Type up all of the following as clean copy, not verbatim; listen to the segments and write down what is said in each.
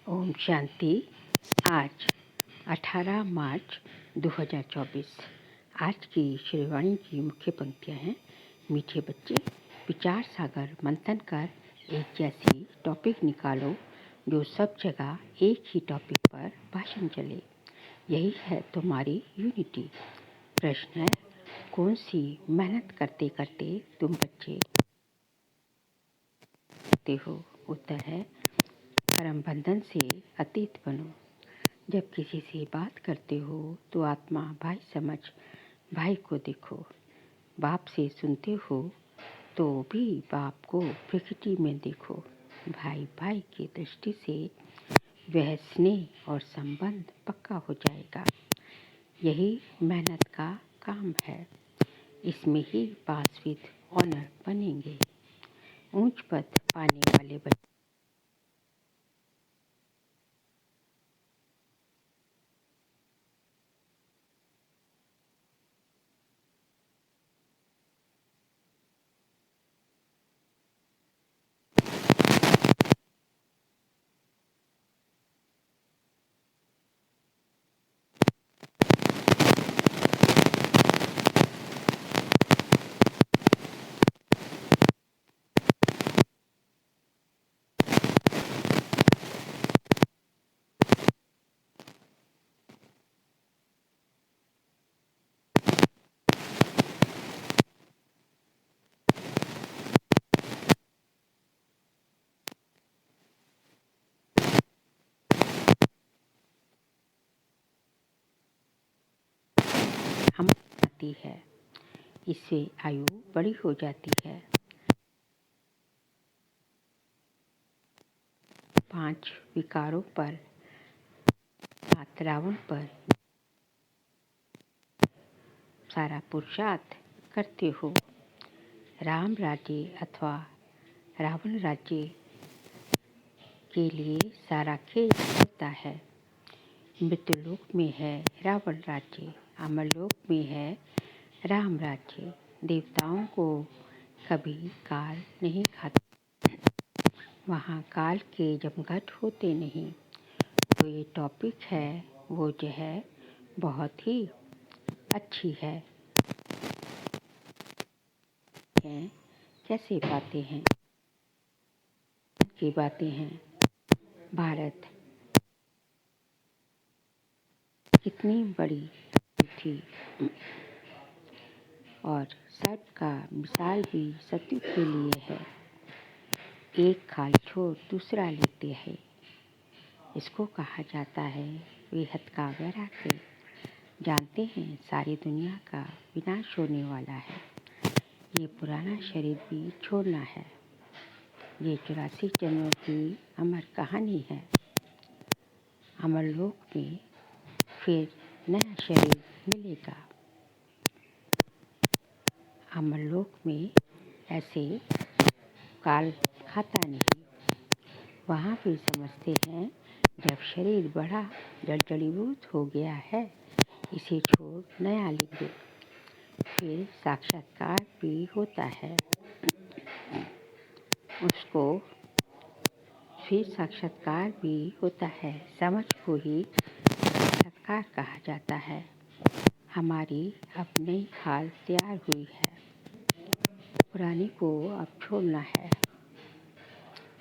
ओम शांति। आज 18 मार्च 2024। आज की श्रीवाणी की मुख्य पंक्तियाँ हैं। मीठे बच्चे, विचार सागर मंथन कर एक जैसी टॉपिक निकालो जो सब जगह एक ही टॉपिक पर भाषण चले। यही है तुम्हारी यूनिटी। प्रश्न है, कौन सी मेहनत करते करते तुम बच्चे हो? उत्तर है, कर्म बंधन से अतीत बनो। जब किसी से बात करते हो तो आत्मा भाई समझ भाई को देखो। बाप से सुनते हो तो भी बाप को प्रकृति में देखो। भाई भाई की दृष्टि से वह स्नेह और संबंध पक्का हो जाएगा। यही मेहनत का काम है। इसमें ही पास विद ऑनर बनेंगे। ऊंच पद पाने वाले बच्चे हम आती है। इससे आयु बड़ी हो जाती है। 5 विकारों पर रावण पर सारा पुरुषार्थ करते हो। राम राज्य अथवा रावण राज्य के लिए सारा खेल होता है। मृत्युलोक में है रावण राज्य, अमरलोक में है राम राज्य। देवताओं को कभी काल नहीं खाता। वहाँ काल के जमघट होते नहीं। तो ये टॉपिक है वो जो है बहुत ही अच्छी है। कैसे बातें हैं की बातें हैं। भारत कितनी बड़ी थी और सबका मिसाल भी सत्य के लिए है। एक खाल छोड़ दूसरा लेते हैं। इसको कहा जाता है बेहद का वैराग्य। जानते हैं सारी दुनिया का विनाश होने वाला है। ये पुराना शरीर भी छोड़ना है। ये 84 जन्मों की अमर कहानी है। अमरलोक में फिर नया शरीर मिलेगा। अमरलोक में ऐसे काल खाता नहीं। वहाँ भी समझते हैं जब शरीर बड़ा जड़ीभूत हो गया है, इसे छोड़ नया लेंगे। फिर साक्षात्कार भी होता है। उसको फिर साक्षात्कार भी होता है। समझ को ही साक्षात्कार कहा जाता है। हमारी अब नई खाल तैयार हुई है। पुरानी को अब छोड़ना है।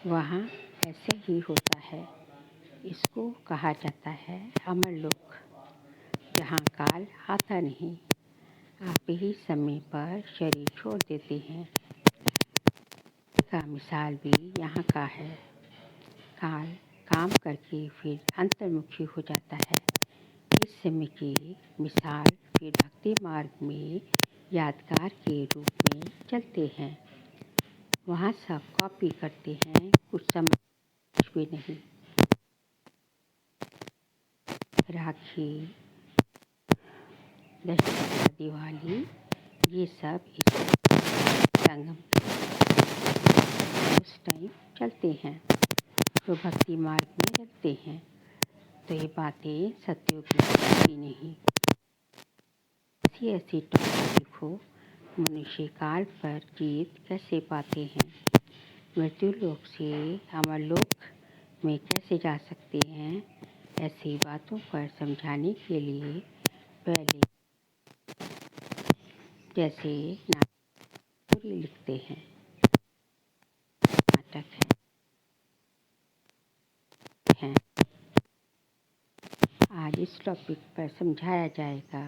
वहाँ ऐसे ही होता है। इसको कहा जाता है अमरलोक, जहाँ काल आता नहीं। आप ही समय पर शरीर छोड़ देते हैं। का मिसाल भी यहाँ का है। काल काम करके फिर अंतर्मुखी हो जाता है। इस समय की मिसाल फिर भक्ति मार्ग में यादगार के रूप में चलते हैं। वहाँ सब कॉपी करते हैं, कुछ समझ कुछ भी नहीं। राखी, दशहरा, दिवाली, ये सब इस संगम उस टाइम चलते हैं तो भक्ति मार्ग में चलते हैं। तो ये बातें सत्युग में होती नहीं। ऐसी टॉपिक लिखो। मनुष्य काल पर जीत कैसे पाते हैं। मृत्यु लोक से अमरलोक में कैसे जा सकते हैं, ऐसी बातों पर समझाने के लिए पहले जैसे नाटक लिखते हैं, नाटक है। आज इस टॉपिक पर समझाया जाएगा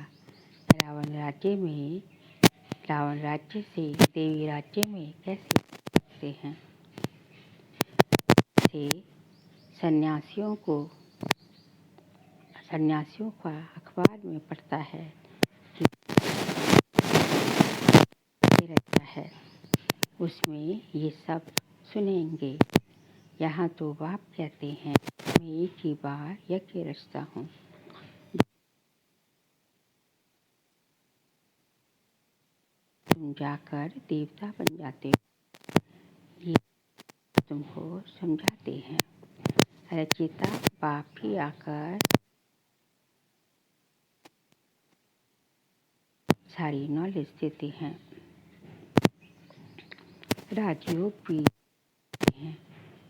रावण राज्य से देवी राज्य में कैसे सकते हैं। से सन्यासियों का अखबार में पढ़ता है कि रहता है, उसमें ये सब सुनेंगे। यहाँ तो बाप कहते हैं मैं एक ही बार यज्ञ रचता हूँ, तुम जाकर देवता बन जाते हो, ये तुमको समझाते हैं। रचयिता बाप ही आकर सारी नॉलेज देते हैं। राजयोग भी हैं,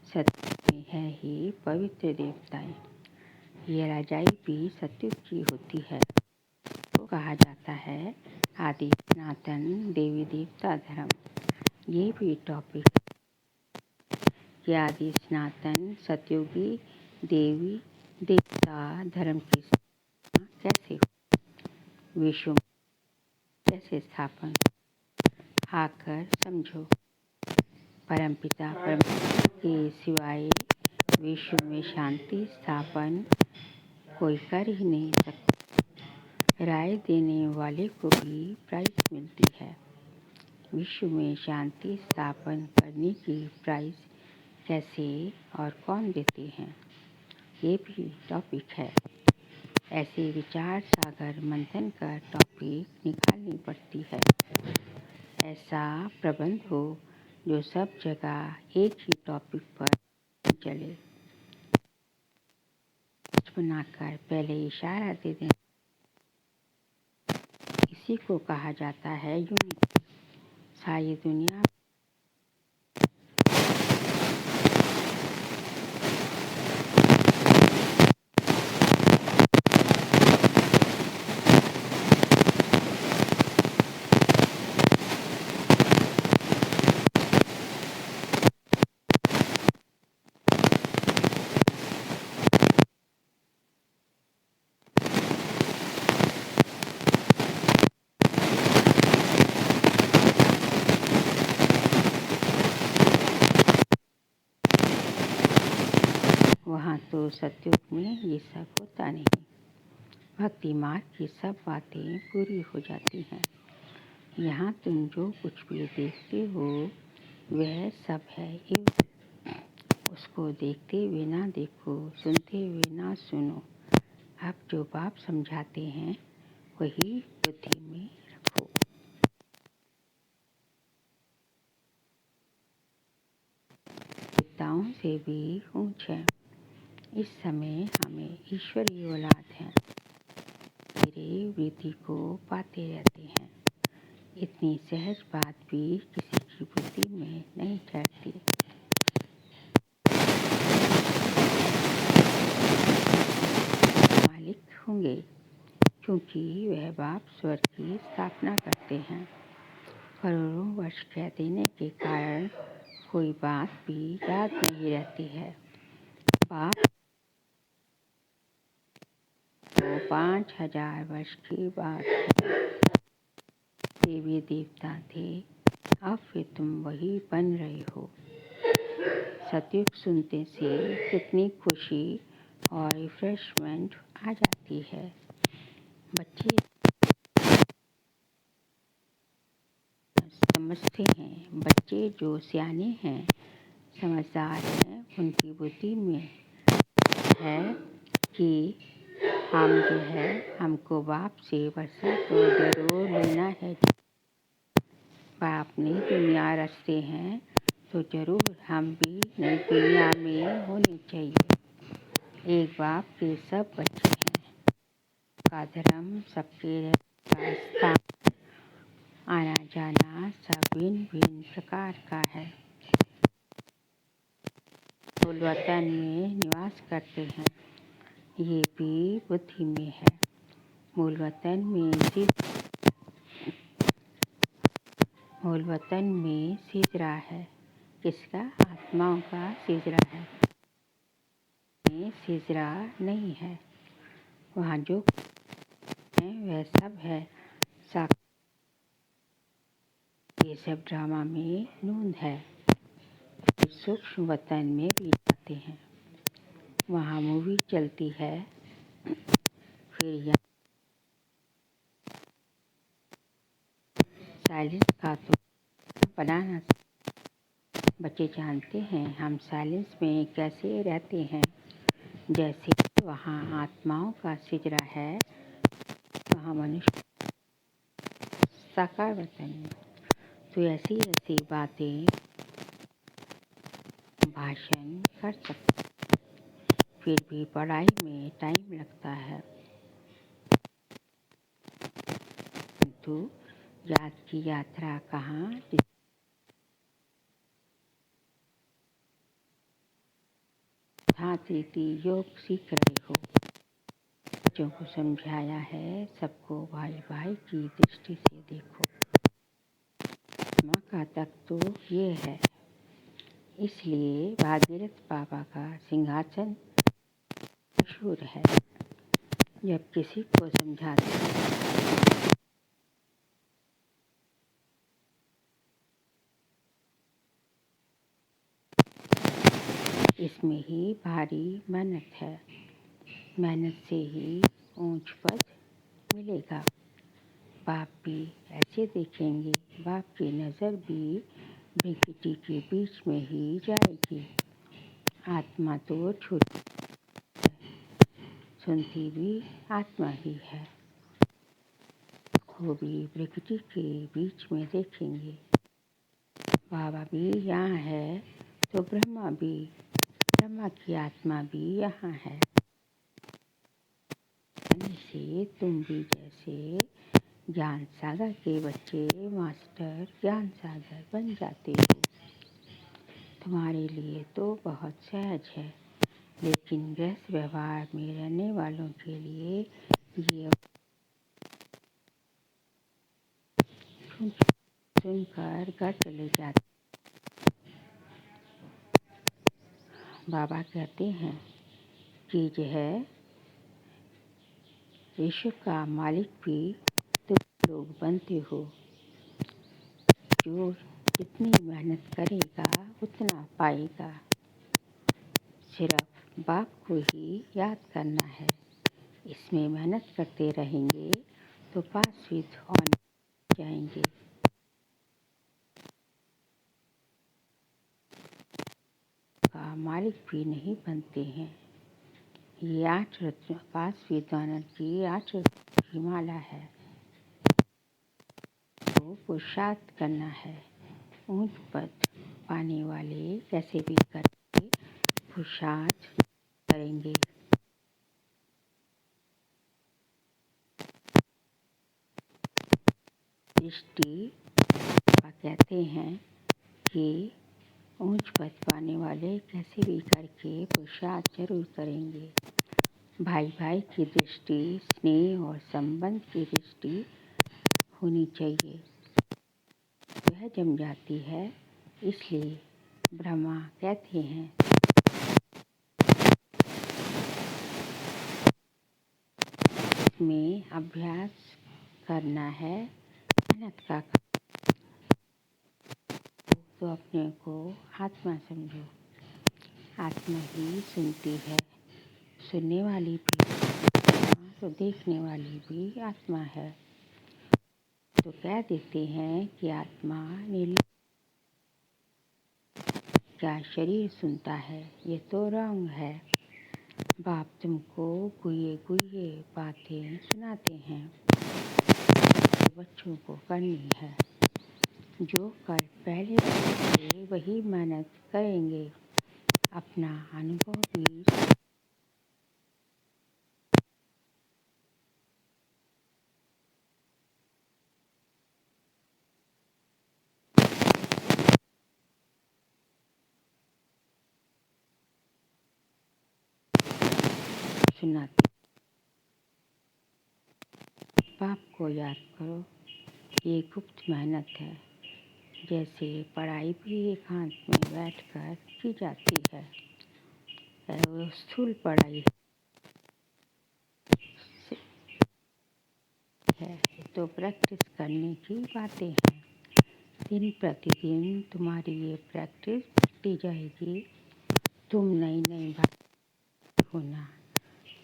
सत्य में है ही पवित्र देवताएं। ये राजाई भी सत्युग की होती है, तो कहा जाता है आदि सनातन देवी देवता धर्म। ये भी टॉपिक कि आदि सनातन सतयुगी देवी देवता धर्म की स्थापना कैसे हो, विश्व में कैसे स्थापन आकर समझो। परमपिता परमात्मा के सिवाय विश्व में शांति स्थापन कोई कर ही नहीं सकता। राय देने वाले को भी प्राइज मिलती है। विश्व में शांति स्थापन करने की प्राइज कैसे और कौन देते हैं, ये भी टॉपिक है। ऐसे विचार सागर मंथन कर टॉपिक निकालनी पड़ती है। ऐसा प्रबंध हो जो सब जगह एक ही टॉपिक पर चले। बनाकर पहले इशारा दे दें, इसी को कहा जाता है यूनिटी। सारी दुनिया वहाँ तो सतयुग में ये सब होता नहीं। भक्ति मार्ग की सब बातें पूरी हो जाती हैं। यहाँ तुम जो कुछ भी देखते हो वह सब है ईश्वर। उसको देखते हुए ना देखो, सुनते हुए ना सुनो। अब जो बाप समझाते हैं वही बुद्धि में रखो। देवताओं से भी ऊंच है। इस समय हमें ईश्वरीय औलाद हैं, मेरे वृद्धि को पाते रहते हैं। इतनी सहज बात भी किसी की बुद्धि में नहीं चढ़ती। मालिक होंगे क्योंकि वह बाप स्वर्ग की स्थापना करते हैं। करोड़ों वर्ष कह देने के कारण कोई बात भी याद नहीं रहती है। बाप तो 5000 वर्ष की बात है। देवी देवता थे, अब फिर तुम वही बन रहे हो। सतयुग सुनते से कितनी खुशी और रिफ्रेशमेंट आ जाती है। बच्चे समझते हैं, बच्चे जो सियाने हैं, समझदार हैं, उनकी बुद्धि में है कि हम जो है हमको बाप से वर्षा तो जरूर लेना है। बाप नई दुनिया रचते हैं तो जरूर हम भी नई दुनिया में होनी चाहिए। एक बाप के सब बच्चे हैं, का धर्म सबके स्थान आना जाना सब भिन्न भिन्न प्रकार का है। मूल वतन में निवास करते हैं, ये भी बुद्धि में है। मूल वतन में सिजरा है। किसका? आत्माओं का सिजरा है। में सिजरा नहीं है। वहाँ जो है वह सब है साकार। ये सब ड्रामा में नूंद है। फिर सूक्ष्म वतन में भी जाते हैं, वहाँ मूवी चलती है। फिर यहाँ साइलेंस का तो बनाना। बच्चे जानते हैं हम साइलेंस में कैसे रहते हैं। जैसे वहाँ आत्माओं का सिजरा है, वहाँ मनुष्य साकार वतन में। तो ऐसी ऐसी बातें भाषण कर सकते, फिर भी पढ़ाई में टाइम लगता है। किंतु याद की यात्रा कहाँ? भांति योग सीख रहे हो। बच्चों को समझाया है, सबको भाई भाई की दृष्टि से देखो। आत्मा का तत्व तो ये है। इसलिए भागीरथ बाबा का सिंहासन मशहूर है। जब किसी को समझाते हैं इसमें ही भारी मेहनत है। मेहनत से ही ऊंच पद मिलेगा। बाप भी ऐसे देखेंगे, बाप की नज़र भी प्रकृति के बीच में ही जाएगी। आत्मा तो छोटी है, सुनती भी आत्मा ही है। वो भी प्रकृति के बीच में देखेंगे। बाबा भी यहाँ है तो ब्रह्मा की आत्मा भी यहाँ है। से तुम भी जैसे ज्ञान सागर के बच्चे मास्टर ज्ञान सागर बन जाते हो। तुम्हारे लिए तो बहुत सहज है, लेकिन गृहस्थ व्यवहार में रहने वालों के लिए ये सुनकर घर चले जाते। बाबा कहते हैं कि यह विश्व का मालिक भी तुम लोग बनते हो। जो जितनी मेहनत करेगा उतना पाएगा। सिर्फ बाप को ही याद करना है। इसमें मेहनत करते रहेंगे तो पास विद ऑन जाएंगे। का मालिक भी नहीं बनते हैं। ये 8 रत्न पास विद्वानों की 8 रत्नों की माला है। तो पुरुषार्थ करना है। ऊंच पद पाने वाले कैसे भी करके पुरुषार्थ करेंगे। दृष्टि कहते हैं कि ऊंच पद पाने वाले कैसे भी करके पुरुषार्थ जरूर करेंगे। भाई भाई की दृष्टि, स्नेह और संबंध की दृष्टि होनी चाहिए। वह जम जाती है। इसलिए ब्रह्मा कहते हैं इसमें अभ्यास करना है, मेहनत का। तो अपने को आत्मा समझो। आत्मा ही सुनती है। सुनने वाली भी आत्मा, तो देखने वाली भी आत्मा है। तो कह देते हैं कि आत्मा क्या शरीर सुनता है? ये तो रॉन्ग है। बाप तुमको गुये बातें सुनाते हैं। बच्चों को करनी है। जो कर पहले करेंगे वही मेहनत करेंगे। अपना अनुभव भी सुनाती। पाप को याद करो, ये गुप्त मेहनत है। जैसे पढ़ाई भी एकांत में बैठकर की जाती है, वो स्थूल पढ़ाई है तो प्रैक्टिस करने की बातें हैं। दिन प्रतिदिन तुम्हारी ये प्रैक्टिस बढ़ती जाएगी। तुम नई नई बातें होना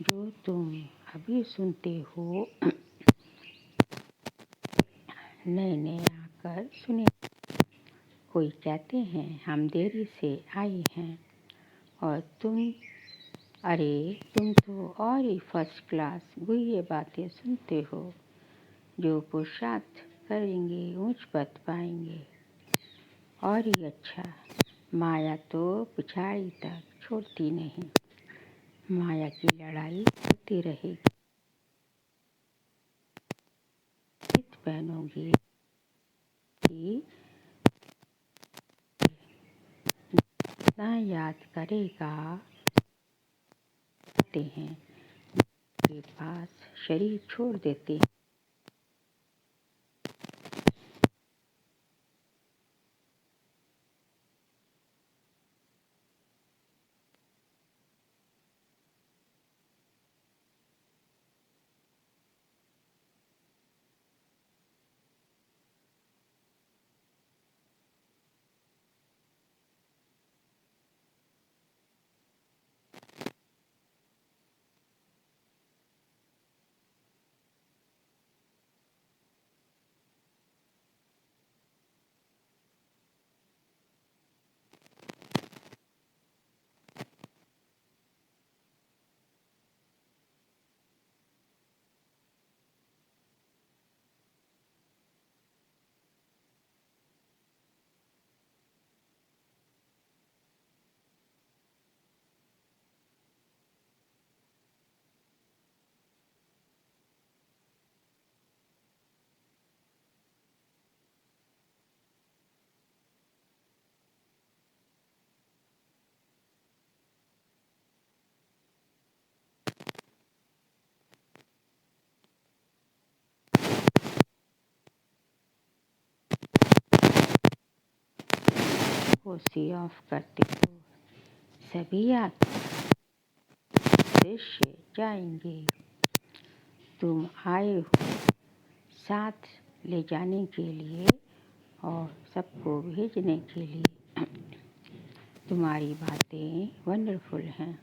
जो तुम अभी सुनते हो, नए नए आकर सुने। कोई कहते हैं हम देरी से आए हैं और तुम तो और ही फर्स्ट क्लास ये बातें सुनते हो। जो पुरुषार्थ करेंगे ऊंच पद पाएंगे। और ही अच्छा, माया तो पिछाड़ी तक छोड़ती नहीं। माया की लड़ाई चलती रहेगी। नित पहनोगे कि जितना याद करेगा हैं के पास शरीर छोड़ देते हैं। वो सी ऑफ करते हो, सभी दृश्य जाएंगे। तुम आए हो साथ ले जाने के लिए और सबको भेजने के लिए। तुम्हारी बातें वंडरफुल हैं।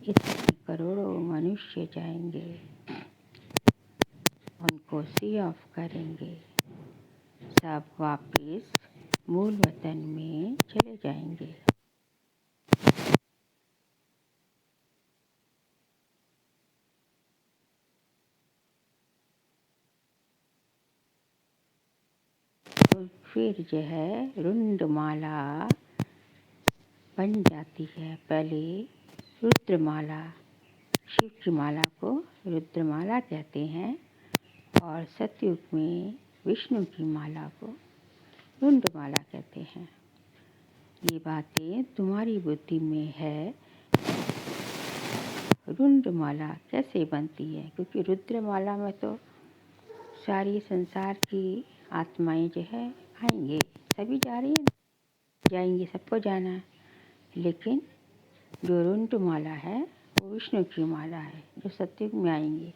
इतने करोड़ों मनुष्य जाएंगे, उनको सी ऑफ करेंगे, सब वापिस मूल वतन में चले जाएंगे। तो फिर जो है रुंडमाला बन जाती है। पहले रुद्रमाला, शिव की माला को रुद्रमाला कहते हैं और सतयुग में विष्णु की माला को रुंडमाला कहते हैं। ये बातें तुम्हारी बुद्धि में है। रुंडमाला कैसे बनती है? क्योंकि रुद्रमाला में तो सारी संसार की आत्माएं जो है आएंगे, सभी जा रही है, जाएंगे, सबको जाना है। लेकिन जो रुंडमाला है वो विष्णु की माला है, जो सतयुग में आएंगे।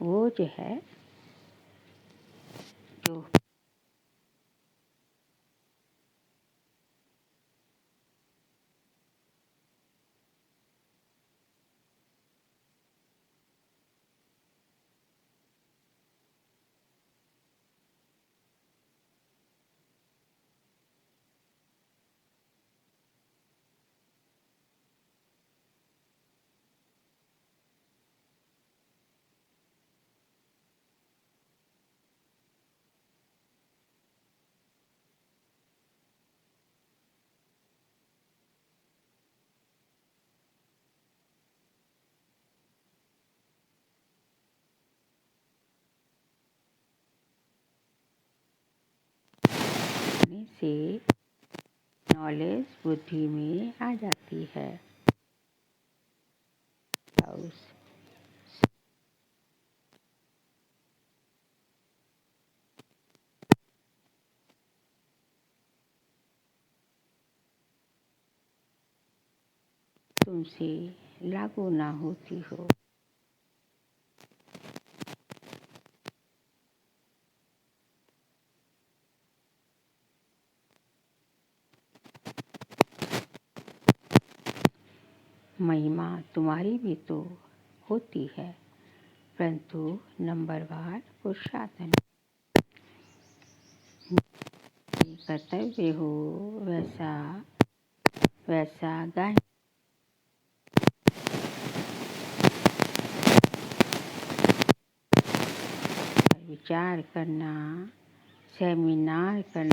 वो जो है जो से नॉलेज बुद्धि में आ जाती है। तुमसे लागू ना होती हो। महिमा तुम्हारी भी तो होती है, परंतु नंबरवार पुरुषार्थन कर्तव्य हो वैसा वैसा गाय विचार करना, सेमिनार करना,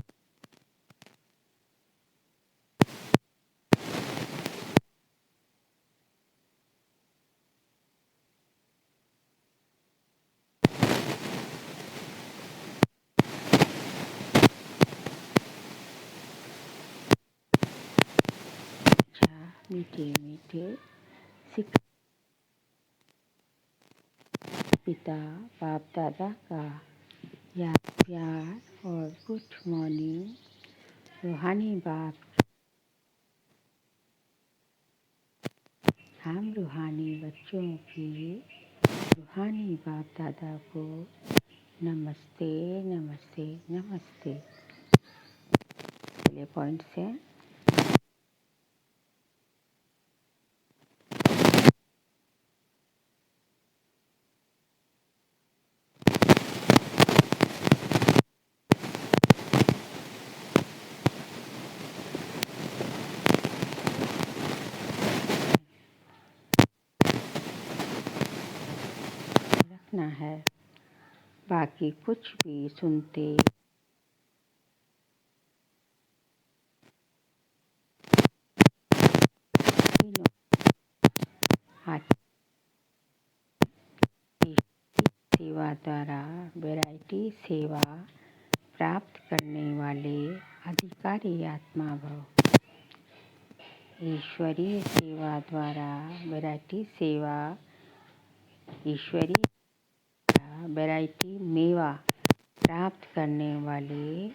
मीठे मीठे शिक्षा पिता बाप दादा का याद प्यार और गुड मॉर्निंग रूहानी बाप। हम रूहानी बच्चों की रूहानी बाप दादा को नमस्ते नमस्ते नमस्ते। पहले पॉइंट से रखना है, बाकी कुछ भी सुनते सेवा द्वारा वैरायटी सेवा प्राप्त करने वाले अधिकारी आत्मा भव। ईश्वरीय सेवा द्वारा वैरायटी सेवा ईश्वरीय वैरायटी मेवा प्राप्त करने वाले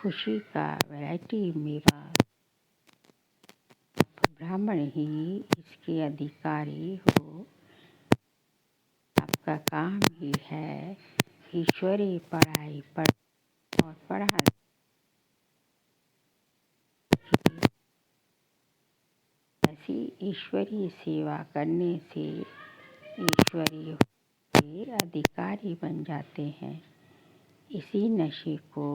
खुशी का वैरायटी मेवा ब्राह्मण ही इसके अधिकारी हो। आपका काम ही है ईश्वरीय पढ़ाई पढ़ और पढ़ा ऐसी ईश्वरीय सेवा करने से ईश्वरीय के अधिकारी बन जाते हैं। इसी नशे को